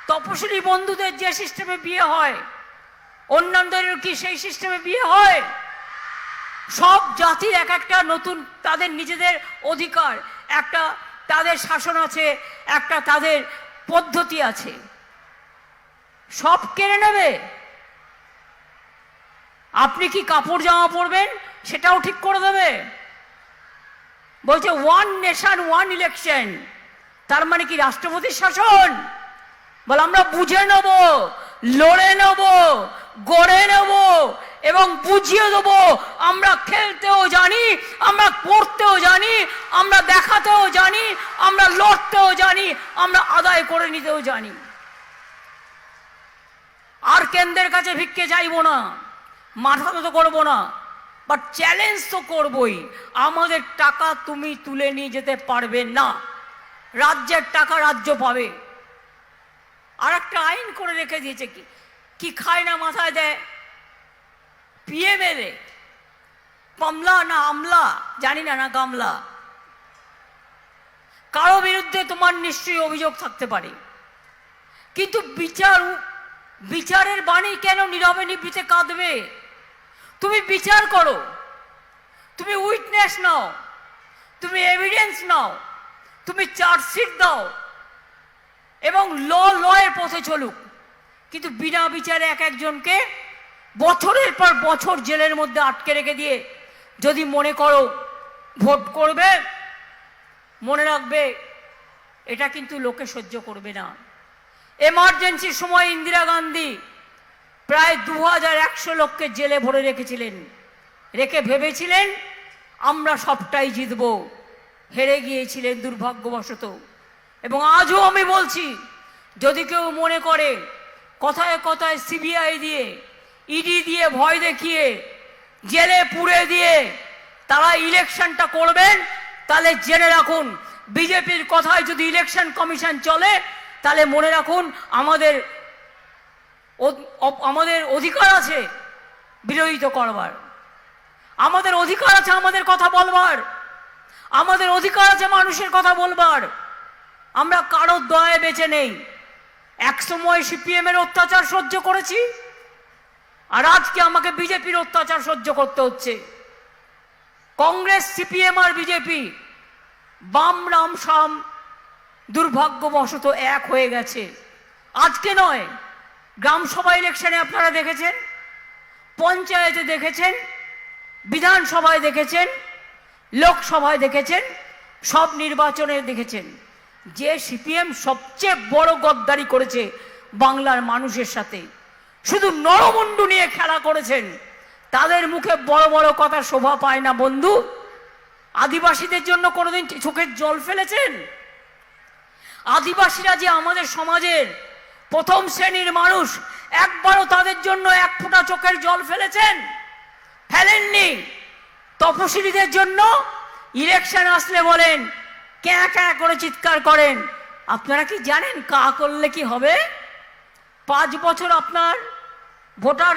তপশিলি বন্ধুদের যে সিস্টেমে বিয়ে হয়, অন্যান্যদের কি সেই সিস্টেমে বিয়ে হয়? সব জাতির এক একটা নতুন তাদের নিজেদের অধিকার, একটা তাদের শাসন আছে, একটা তাদের পদ্ধতি আছে। সব কেড়ে নেবে। আপনি কি কাপড় জামা পরবেন সেটাও ঠিক করে দেবে। বলছে 1 নেশন 1 ইলেকশন, তার মানে কি রাষ্ট্রপতির শাসন? বলে আমরা বুঝে নেব, লড়ে নেব, গড়ে নেব এবং বুঝিয়ে দেব। আমরা খেলতেও জানি, আমরা পড়তেও জানি, আমরা দেখাতেও জানি, আমরা লড়তেও জানি, আমরা আদায় করে নিতেও জানি। আর কেন্দ্রের কাছে ভিক্ষে চাইব না, মাথা তো করবো না, বাট চ্যালেঞ্জ তো করবই। আমাদের টাকা তুমি তুলে নিয়ে যেতে পারবে না, রাজ্যের টাকা রাজ্য পাবে। আর একটা আইন করে রেখে দিয়েছে, কি খায় না মাথায় দেয়, PMLA, পামলা না আমলা জানি না, না গামলা। কারো বিরুদ্ধে তোমার নিশ্চয়ই অভিযোগ থাকতে পারে, কিন্তু বিচারের বাণী কেন নীরবে নিভৃতে কাঁদবে? তুমি বিচার করো, তুমি উইটনেস নাও, তুমি এভিডেন্স নাও, তুমি চার্জশিট দাও এবং লয়ের পথে চলুক। কিন্তু বিনা বিচারে এক একজনকে বছরের পর বছর জেলের মধ্যে আটকে রেখে দিয়ে যদি মনে করো ভোট করবে, মনে রাখবে এটা কিন্তু লোকে সহ্য করবে না। এমার্জেন্সির সময় ইন্দিরা গান্ধী প্রায় 2100 লোককে জেলে ভরে রেখেছিলেন, রেখে ভেবেছিলেন আমরা সবটাই জিতব। হেরে গিয়েছিলেন দুর্ভাগ্যবশত। এবং আজও আমি বলছি, যদি কেউ মনে করে কথায় কথায় CBI দিয়ে, ED দিয়ে ভয় দেখিয়ে, জেলে পুড়ে দিয়ে তারা ইলেকশনটা করবেন, তাহলে জেনে রাখুন বিজেপির কথায় যদি ইলেকশন কমিশন চলে, তাহলে মনে রাখুন আমাদের অধিকার আছে বিরোধিতা করবার, আমাদের অধিকার আছে আমাদের কথা বলবার, আমাদের অধিকার আছে মানুষের কথা বলবার। আমরা কারোর দয়ায় বেঁচে নেই। এক সময় CPM এর অত্যাচার সহ্য করেছি, আর আজকে আমাকে বিজেপির অত্যাচার সহ্য করতে হচ্ছে। কংগ্রেস, CPM আর বিজেপি, বাম রাম শাম দুর্ভাগ্যবশত এক হয়ে গেছে। আজকে নয়, গ্রাম সভা ইলেকশনে আপনারা দেখেছেন, পঞ্চায়েতে দেখেছেন, বিধানসভায় দেখেছেন, লোকসভায় দেখেছেন, সব নির্বাচনে দেখেছেন। যে সিপিএম সবচেয়ে বড় গদ্দারি করেছে বাংলার মানুষের সাথে, শুধু নরমুন্ডু নিয়ে খেলা করেছেন, তাদের মুখে বড় বড় কথা শোভা পায় না বন্ধু। আদিবাসীদের জন্য কোনোদিন চোখের জল ফেলেছেন? আদিবাসীরা যে আমাদের সমাজের প্রথম শ্রেণীর মানুষ, একবারও তাদের জন্য এক ফোঁটা চোখের জল ফেলেছেন? ফেলেননি। তপশিলীদের জন্য ইলেকশন আসলে বলেন, ক্যাঁ ক্যাঁ করে চিৎকার করেন। আপনারা কি জানেন কা করলে কি হবে? 5 বছর আপনার ভোটার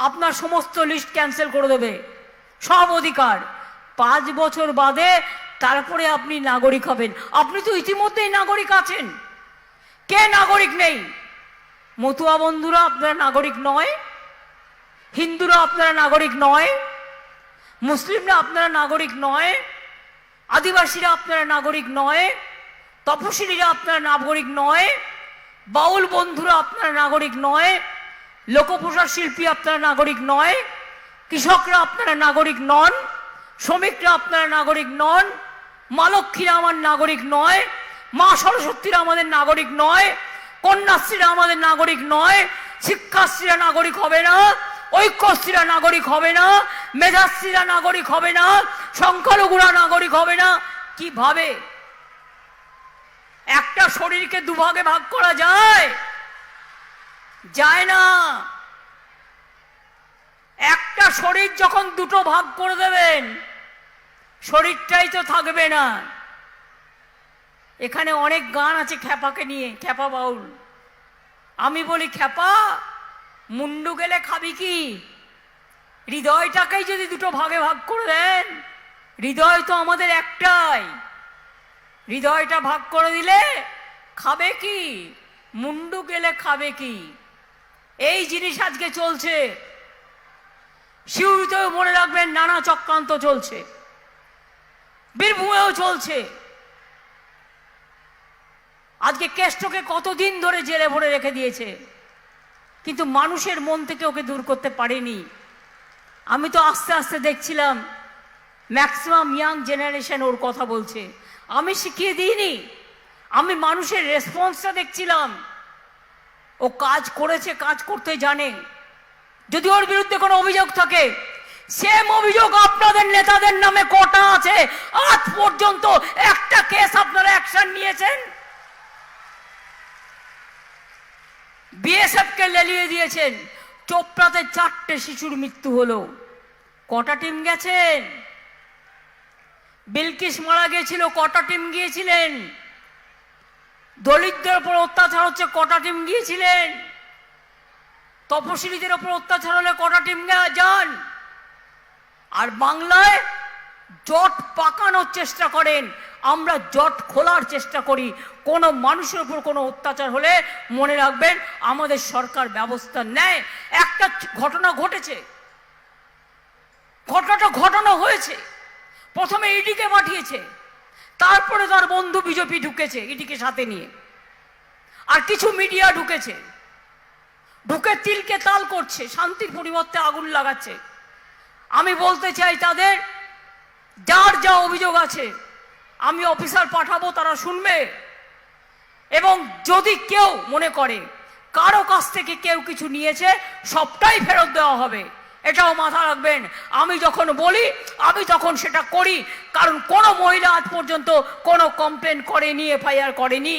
আপনার সমস্ত লিস্ট ক্যান্সেল করে দেবে, সব অধিকার। 5 বছর বাদে তারপরে আপনি নাগরিক হবেন। আপনি তো ইতিমধ্যেই নাগরিক আছেন। কে নাগরিক নেই? মতুয়া বন্ধুরা আপনারা নাগরিক নয়, হিন্দুরা আপনারা নাগরিক নয়, মুসলিমরা আপনারা নাগরিক নয়, আদিবাসীরা আপনারা নাগরিক নয়, তপশিলীরা আপনারা নাগরিক নয়, বাউল বন্ধুরা আপনারা নাগরিক নয়, লোকপ্রসার শিল্পী আপনারা নাগরিক নয়, কৃষকরা আপনারা নাগরিক নন, শ্রমিকরা আপনারা নাগরিক নন, মা লক্ষ্মীরা আমার নাগরিক নয়, মা সরস্বতীরা আমাদের নাগরিক নয়, কন্যাশ্রীরা আমাদের নাগরিক নয়, শিক্ষাশ্রীরা নাগরিক হবে না, ঐক্যশ্রীরা নাগরিক হবে না, মেধাশ্রীরা নাগরিক হবে না, সংখ্যালঘুরা নাগরিক হবে না। কিভাবে? একটা শরীরকে দুভাগে ভাগ করা যায়? যায় না। একটা শরীর যখন দুটো ভাগ করে দেবেন, শরীরটাই তো থাকবে না। এখানে অনেক গান আছে খ্যাপাকে নিয়ে, খ্যাপা বাউল। আমি বলি, খ্যাপা মুন্ডু গেলে খাবি কি? হৃদয়টাকেই যদি দুটো ভাগে ভাগ করে দেন, হৃদয় তো আমাদের একটাই, হৃদয়টা ভাগ করে দিলে খাবে কি? মুন্ডু গেলে খাবে কি? এই জিনিস আজকে চলছে। সিউড়িতেও মনে রাখবেন নানা চক্রান্ত চলছে, বীরভূমেও চলছে। আজকে কেষ্টকে কতদিন ধরে জেলে ভরে রেখে দিয়েছে, কিন্তু মানুষের মন থেকে ওকে দূর করতে পারেনি। আমি তো আস্তে আস্তে দেখছিলাম ম্যাক্সিমাম ইয়াং জেনারেশন ওর কথা বলছে। আমি শিখিয়ে দিইনি, আমি মানুষের রেসপন্সটা দেখছিলাম। ও কাজ করেছে, কাজ করতে জানে। যদি ওর বিরুদ্ধে কোনো অভিযোগ থাকে, সেম অভিযোগ আপনাদের নেতাদের নামে কোটা আছে। আজ পর্যন্ত একটা কেস আপনারা অ্যাকশন নিয়েছেন? বিএসএফ কে লেলিয়ে দিয়েছেন। চোপড়াতে 4টে শিশুর মৃত্যু হলো। কটা টিম গেছেন? বিলকিস মারা গিয়েছিল, কটা টিম গিয়েছিলেন? দলিতদের উপর অত্যাচার হচ্ছে, কটা টিম গিয়েছিলেন? তপশিলীদের উপর অত্যাচার হলে কটা টিম যান? আর বাংলায় জট পাকানোর চেষ্টা করেন, আমরা জট খোলার চেষ্টা করি। কোনো মানুষের উপর কোনো অত্যাচার হলে মনে রাখবেন আমাদের সরকার ব্যবস্থা নেয়। একটা ঘটনা ঘটেছে, ঘটনাটা ঘটানো হয়েছে। প্রথমে ইডিকে পাঠিয়েছে, তারপরে তার বন্ধু বিজেপি ঢুকেছে ইডিকে সাথে নিয়ে, আর কিছু মিডিয়া ঢুকেছে, ঢুকে তিলকে তাল করছে, শান্তির পরিবর্তে আগুন লাগাচ্ছে। আমি বলতে চাই তাদের, যার যা অভিযোগ আছে আমি অফিসার পাঠাবো, তারা শুনবে। এবং যদি কেউ মনে করে কারো কাছ থেকে কেউ কিছু নিয়েছে, সবটাই ফেরত দেওয়া হবে, এটাও মাথা রাখবেন। আমি যখন বলি আমি তখন সেটা করি, কারণ কোনো মহিলা আজ পর্যন্ত কোনো কমপ্লেন করেনি, এফআইআর করেনি।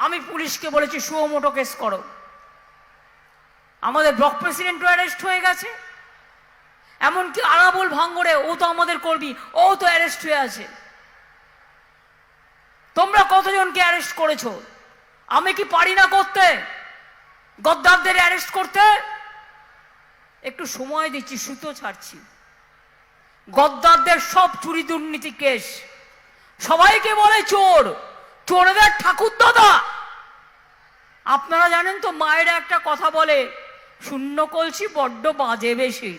আমি পুলিশকে বলেছি সুমোটো কেস করো। আমাদের ব্লক প্রেসিডেন্টও অ্যারেস্ট হয়ে গেছে, এমনকি আরাবুল ভাঙ্গরে, ও তো আমাদের কর্মী, ও তো অ্যারেস্ট হয়ে আছে। তোমরা কতজনকে অ্যারেস্ট করেছো? আমি কি পারি না করতে? গদ্দারদের অ্যারেস্ট করতে একটু সময় দিচ্ছি, সুতো ছাড়ছি। গদ্দারদের সব চুরি দুর্নীতি কেস, সবাইকে বলে চোর, চোরদের ঠাকুর দাদা। আপনারা জানেন তো, মায়েরা একটা কথা বলে, শূন্য কলসি বড্ড বাজে বেশি।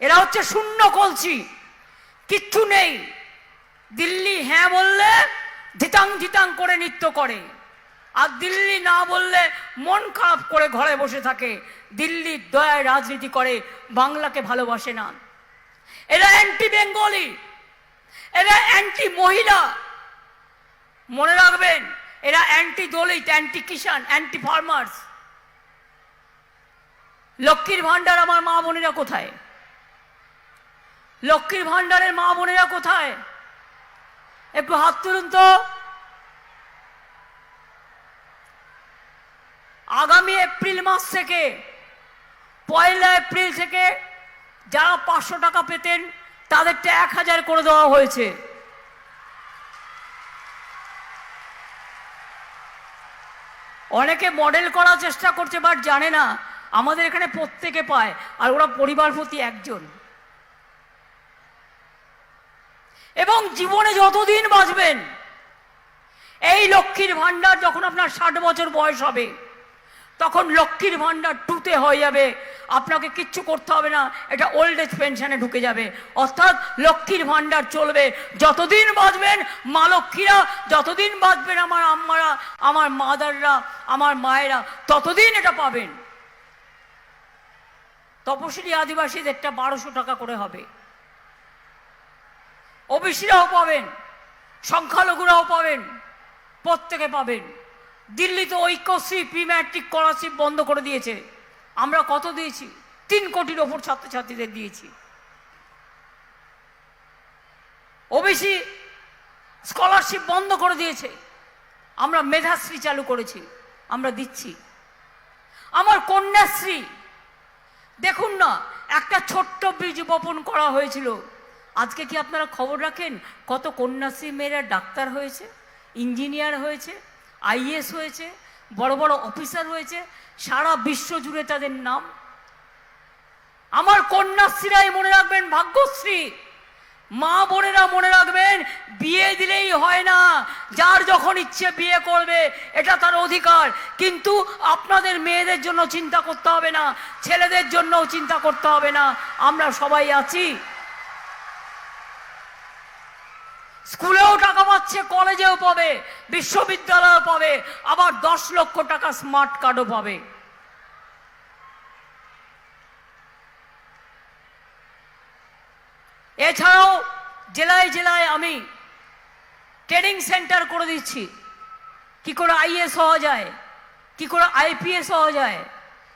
এরা হচ্ছে শূন্য কলসি, কিচ্ছু নেই। দিল্লি হ্যাঁ বললে ধিতাং ধিতাং করে নৃত্য করে, আর দিল্লি না বললে মন খারাপ করে ঘরে বসে থাকে। দিল্লির দয়ায় রাজনীতি করে, বাংলাকে ভালোবাসে না। এরা অ্যান্টি বেঙ্গলি, এরা অ্যান্টি মহিলা। মনে রাখবেন এরা অ্যান্টি দলিত, অ্যান্টি কিষাণ, অ্যান্টি ফার্মার্স। লক্ষ্মীর ভান্ডার আমার মা বোনেরা কোথায়? লক্ষ্মীর ভান্ডারের মা বোনেরা কোথায়? একটু হাত তুলুন তো। আগামী এপ্রিল মাস থেকে, 1 এপ্রিল থেকে যারা 500 টাকা পেতেন তাদেরটা 1000 করে দেওয়া হয়েছে। অনেকে মডেল করার চেষ্টা করছে, বাট জানে না আমাদের এখানে প্রত্যেকে পায়, আর ওরা পরিবার প্রতি একজন। এবং জীবনে যতদিন বাঁচবেন, এই লক্ষ্মীর ভান্ডার যখন আপনার 60 বছর বয়স হবে তখন লক্ষ্মীর ভান্ডার 2তে হয়ে যাবে, আপনাকে কিচ্ছু করতে হবে না, এটা ওল্ড এজ পেনশনে ঢুকে যাবে। অর্থাৎ লক্ষ্মীর ভান্ডার চলবে যতদিন বাঁচবেন। মা লক্ষ্মীরা যতদিন বাঁচবেন, আমার আম্মারা, আমার মাদাররা, আমার মায়েরা ততদিন এটা পাবেন। তপশিলি আদিবাসীদেরটা 1200 টাকা করে হবে। ওবিসিরাও পাবেন, সংখ্যালঘুরাও পাবেন, প্রত্যেকে পাবেন। দিল্লিতে ঐক্যশ্রী প্রি ম্যাট্রিক স্কলারশিপ বন্ধ করে দিয়েছে। আমরা কত দিয়েছি? 3 কোটির ওপর ছাত্রছাত্রীদের দিয়েছি। ওবিসি স্কলারশিপ বন্ধ করে দিয়েছে, আমরা মেধাশ্রী চালু করেছি, আমরা দিচ্ছি। আমার কন্যাশ্রী দেখুন না, একটা ছোট্ট বীজ বপন করা হয়েছিল। আজকে কি আপনারা খবর রাখেন কত কন্যাশ্রী মেয়েরা ডাক্তার হয়েছে, ইঞ্জিনিয়ার হয়েছে, আইএস হয়েছে, বড় বড় অফিসার হয়েছে, সারা বিশ্ব জুড়ে তাদের নাম। আমার কন্যাশ্রীরাই মনে রাখবেন ভাগ্যশ্রী। মা বোনেরা মনে রাখবেন, বিয়ে দিলেই হয় না, যার যখন ইচ্ছে বিয়ে করবে, এটা তার অধিকার। কিন্তু আপনাদের মেয়েদের জন্য চিন্তা করতে হবে না, ছেলেদের জন্যও চিন্তা করতে হবে না। আমরা সবাই আছি। স্কুলেও টাকা পাচ্ছে, কলেজেও পাবে, বিশ্ববিদ্যালয়েও পাবে, আবার 10 লক্ষ টাকা স্মার্ট কার্ডও পাবে। এছাড়াও জেলায় জেলায় আমি ট্রেনিং সেন্টার করে দিচ্ছি, কি করে আইএস হওয়া যায়, কি করে আইপিএস হওয়া যায়,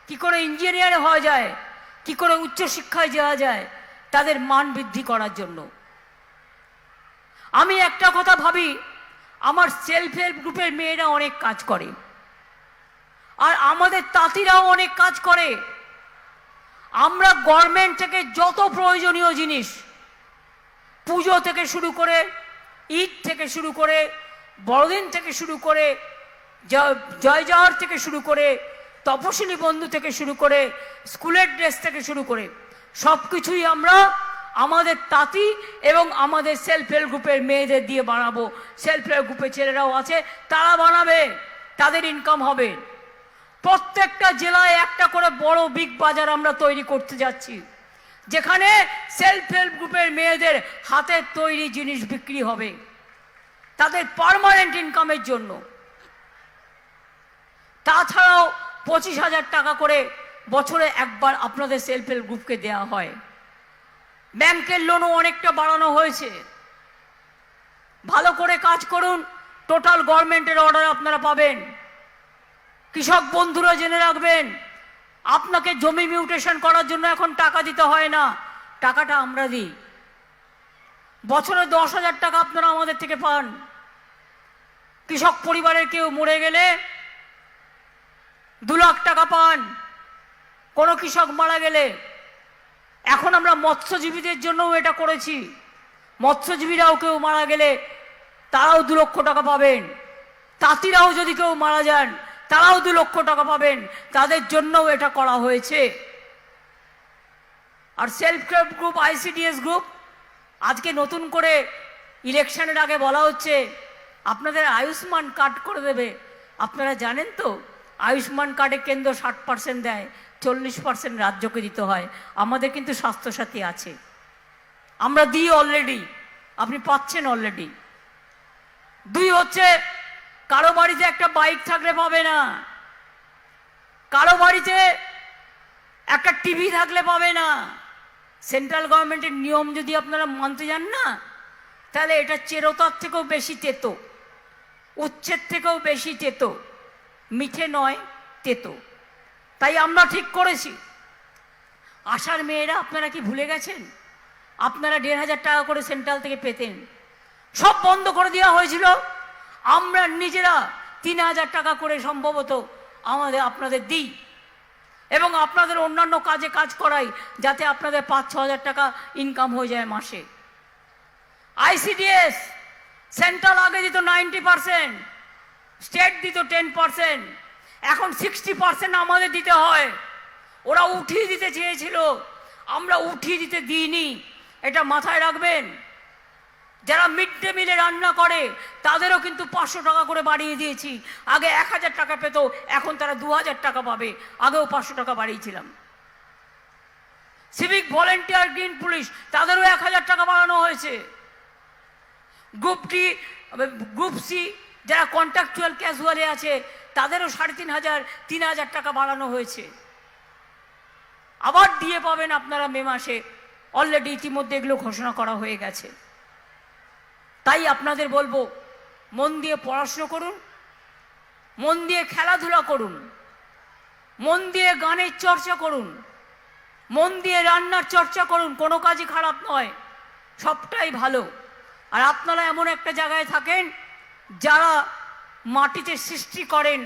কি করে ইঞ্জিনিয়ার হওয়া যায়, কি করে উচ্চশিক্ষায় যাওয়া যায়, তাদের মান বৃদ্ধি করার জন্য। আমি একটা কথা ভাবি, আমার সেলফ হেল্প গ্রুপের মেয়েরা অনেক কাজ করে, আর আমাদের তাঁতিরাও অনেক কাজ করে। আমরা গভর্নমেন্ট থেকে যত প্রয়োজনীয় জিনিস, পুজো থেকে শুরু করে, ঈদ থেকে শুরু করে, বড়দিন থেকে শুরু করে, জয়জহর থেকে শুরু করে, তপশিলি বন্ধু থেকে শুরু করে, স্কুলের ড্রেস থেকে শুরু করে সব কিছুই আমরা আমাদের তাঁতি এবং আমাদের সেলফ হেল্প গ্রুপের মেয়েদের দিয়ে বানাবো। সেলফ হেল্প গ্রুপের ছেলেরাও আছে, তারা বানাবে, তাদের ইনকাম হবে। প্রত্যেকটা জেলায় একটা করে বড় বিগ বাজার আমরা তৈরি করতে যাচ্ছি, যেখানে সেলফ হেল্প গ্রুপের মেয়েদের হাতের তৈরি জিনিস বিক্রি হবে তাদের পার্মানেন্ট ইনকামের জন্য। তাছাড়াও 25,000 টাকা করে বছরে একবার আপনাদের সেলফ হেল্প গ্রুপকে দেওয়া হয়। ব্যাংকের লোনও অনেকটা বাড়ানো হয়েছে। ভালো করে কাজ করুন, টোটাল গভর্নমেন্টের অর্ডার আপনারা পাবেন। কৃষক বন্ধুরা জেনে রাখবেন, আপনাকে জমি মিউটেশন করার জন্য এখন টাকা দিতে হয় না, টাকাটা আমরা দিই। বছরে 10,000 টাকা আপনারা আমাদের থেকে পান। কৃষক পরিবারের কেউ মরে গেলে 2 লাখ টাকা পান, কোনো কৃষক মারা গেলে। এখন আমরা মৎস্যজীবীদের জন্যও এটা করেছি, মৎস্যজীবীরাও কেউ মারা গেলে তারাও 2 লক্ষ টাকা পাবেন। তাঁতিরাও যদি কেউ মারা যান তারাও 2 লক্ষ টাকা পাবেন, তাদের জন্যও এটা করা হয়েছে। আর self help group, ICDS group, আজকে নতুন করে ইলেকশনের আগে বলা হচ্ছে আপনাদের আয়ুষ্মান কার্ড করে দেবে। আপনারা জানেন তো, আয়ুষ্মান কার্ডে কেন্দ্র 60% দেয়, 40% রাজ্যকে দিতে হয়। আমাদের কিন্তু স্বাস্থ্যসাথী আছে, আমরা দিই অলরেডি, আপনি পাচ্ছেন অলরেডি। 2 হচ্ছে, কারো বাড়িতে একটা বাইক থাকলে পাবে না, কারো বাড়িতে একটা টিভি থাকলে পাবে না। সেন্ট্রাল গভর্নমেন্টের নিয়ম যদি আপনারা মানতে যান না, তাহলে এটা চেরোতার থেকেও বেশি তেতো। উচ্ছের থেকেও বেশি তেতো, মিঠে নয় তেতো। তাই আমরা ঠিক করেছি, আশার মেয়েরা আপনারা কি ভুলে গেছেন? আপনারা 1,500 টাকা করে সেন্ট্রাল থেকে পেতেন, সব বন্ধ করে দেওয়া হয়েছিল। আমরা নিজেরা 3,000 টাকা করে সম্ভবত আপনাদের দিই এবং আপনাদের অন্যান্য কাজে কাজ করাই, যাতে আপনাদের 5-6 হাজার টাকা ইনকাম হয়ে যায় মাসে। ICDS সেন্ট্রাল আগে দিত 90%, স্টেট দিত 10%, এখন 60% আমাদের দিতে হয়। ওরা উঠিয়ে দিতে চেয়েছিল, আমরা উঠিয়ে দিতে দিইনি, এটা মাথায় রাখবেন। যারা মিড ডে মিলে রান্না করে তাদেরও কিন্তু 500 টাকা করে বাড়িয়ে দিয়েছি। আগে 1,000 টাকা পেত, এখন তারা 2,000 টাকা পাবে, আগেও 500 টাকা বাড়িয়েছিলাম। সিভিক ভলেন্টিয়ার, গ্রিন পুলিশ, তাদেরও 1,000 টাকা বাড়ানো হয়েছে। গ্রুপ সি যারা কন্ট্রাকচুয়াল ক্যাজুয়ালে আছে তাদেরও 3,500 3,000 টাকা বাড়ানো হয়েছে। আবার দিয়ে পাবেন আপনারা মে মাসে, অলরেডি ইতিমধ্যে এগুলো ঘোষণা করা হয়ে গেছে। তাই আপনাদের বলবো, মন দিয়ে পড়াশুনো করুন, মন দিয়ে খেলাধুলা করুন, মন দিয়ে গানের চর্চা করুন, মন দিয়ে রান্নার চর্চা করুন। কোনো কাজই খারাপ নয়, সবটাই ভালো। আর আপনারা এমন একটা জায়গায় থাকেন যারা মাটিতে সৃষ্টি করেন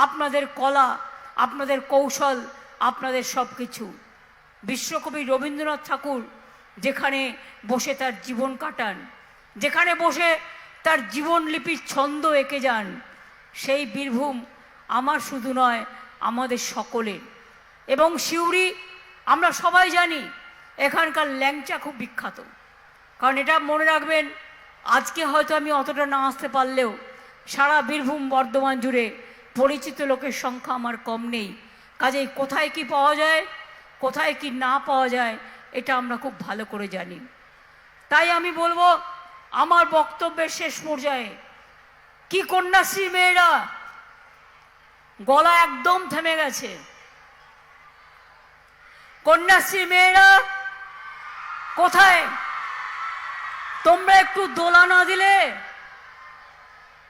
আপনাদের কলা, আপনাদের কৌশল, আপনাদের সব কিছু। বিশ্বকবি রবীন্দ্রনাথ ঠাকুর যেখানে বসে তার জীবন কাটান, যেখানে বসে তার জীবনলিপির ছন্দ এঁকে যান, সেই বীরভূম আমার শুধু নয়, আমাদের সকলের। এবং সিউড়ি আমরা সবাই জানি, এখানকার ল্যাংচা খুব বিখ্যাত। কারণ এটা মনে রাখবেন, আজকে হয়তো আমি অতটা না আসতে পারলেও সারা বীরভূম বর্ধমান জুড়ে পরিচিত লোকের সংখ্যা আমার কম নেই। কাজেই কোথায় কি পাওয়া যায়, কোথায় কি না পাওয়া যায়, এটা আমরা খুব ভালো করে জানি। তাই আমি বলবো, আমার বক্তব্যের শেষ পর্যায়ে, কি কন্যাশ্রী মেয়েরা, গলা একদম থেমে গেছে। কন্যাশ্রী মেয়েরা কোথায়? তোমরা একটু দোলা না দিলে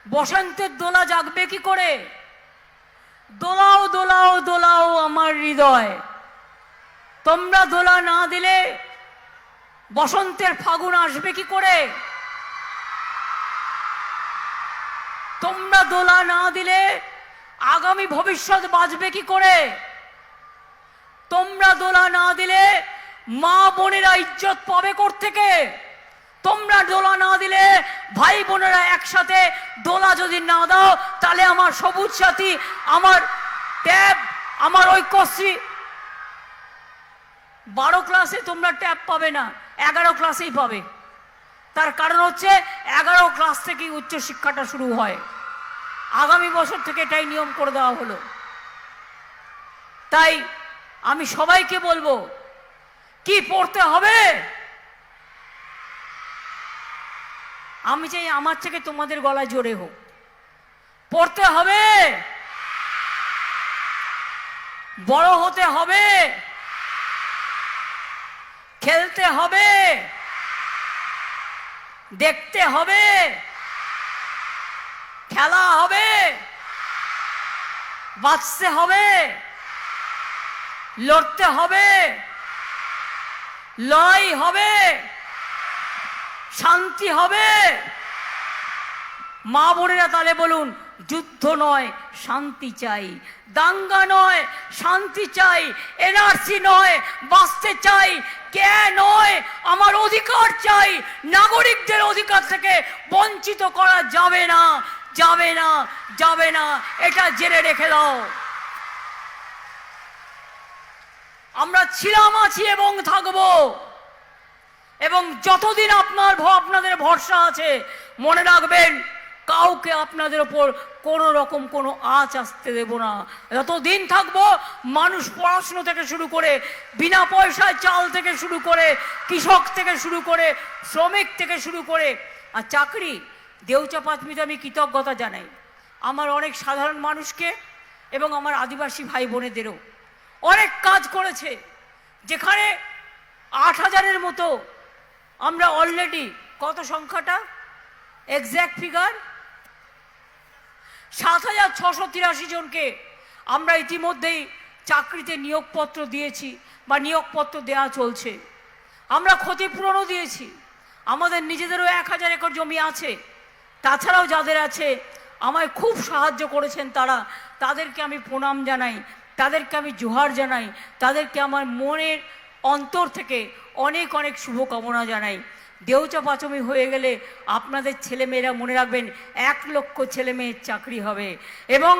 বসন্তের দোলা জাগবে কি করে? দোলাও দোলাও দোলাও আমার হৃদয়। তোমরা দোলা না দিলে বসন্তের ফাগুন আসবে কি করে? তোমরা দোলা না দিলে আগামী ভবিষ্যৎ বাঁচবে কি করে? তোমরা দোলা না দিলে মা বোনেরা ইজ্জত পাবে কোত্থেকে? তোমরা দোলা না দিলে ভাই বোনেরা একসাথে দোলা যদি না দাও, তাহলে আমার সবুজ সাথী, আমার ট্যাব, আমার ঐক্যশ্রী, 12 ক্লাসে তোমরা ট্যাব পাবে না, 11 ক্লাসেই পাবে। তার কারণ হচ্ছে 11 ক্লাস থেকেই উচ্চশিক্ষাটা শুরু হয়। আগামী বছর থেকে এটাই নিয়ম করে দেওয়া হলো। তাই আমি সবাইকে বলবো, কি পড়তে হবে? আমি চাই আমার থেকে তোমাদের গলায় জোরে হোক। পড়তে হবে, বড় হতে হবে, খেলতে হবে, দেখতে হবে, খেলা হবে, বাঁচতে হবে, লড়তে হবে, লড়াই হবে, শান্তি হবে। মা বোনেরা তাহলে বলুন, যুদ্ধ নয় শান্তি চাই, দাঙ্গা নয় শান্তি চাই, এনআরসি নয় বাঁচতে চাই, কে নয় আমার অধিকার চাই। নাগরিকদের অধিকার থেকে বঞ্চিত করা যাবে না, যাবে না, যাবে না, এটা জেনে রেখে দাও। আমরা ছিলাম, আছি এবং থাকবো। এবং যতদিন আপনাদের ভরসা আছে, মনে রাখবেন, কাউকে আপনাদের ওপর কোনো রকম কোনো আঁচ আসতে দেব না। যতদিন থাকবো, মানুষ পড়াশুনো থেকে শুরু করে, বিনা পয়সায় চাল থেকে শুরু করে, কৃষক থেকে শুরু করে, শ্রমিক থেকে শুরু করে, আর চাকরি দেউচা পাঁচমিতে আমি কৃতজ্ঞতা জানাই আমার অনেক সাধারণ মানুষকে এবং আমার আদিবাসী ভাই বোনেদেরও। অনেক কাজ করেছে, যেখানে 8,000-এর মতো আমরা অলরেডি, কত সংখ্যাটা এক্স্যাক্ট ফিগার 7,683 জনকে আমরা ইতিমধ্যেই চাকরিতে নিয়োগপত্র দিয়েছি বা নিয়োগপত্র দেওয়া চলছে। আমরা ক্ষতিপূরণও দিয়েছি। আমাদের নিজেদেরও 1,000 একর জমি আছে। তাছাড়াও যাদের আছে আমায় খুব সাহায্য করেছেন, তাদেরকে আমি প্রণাম জানাই, তাদেরকে আমি জোহার জানাই, তাদেরকে আমার মনের অন্তর থেকে অনেক অনেক শুভকামনা জানাই। দেউচা পাচমি হয়ে গেলে আপনাদের ছেলেমেয়েরা মনে রাখবেন 1 লক্ষ ছেলেমেয়ের চাকরি হবে এবং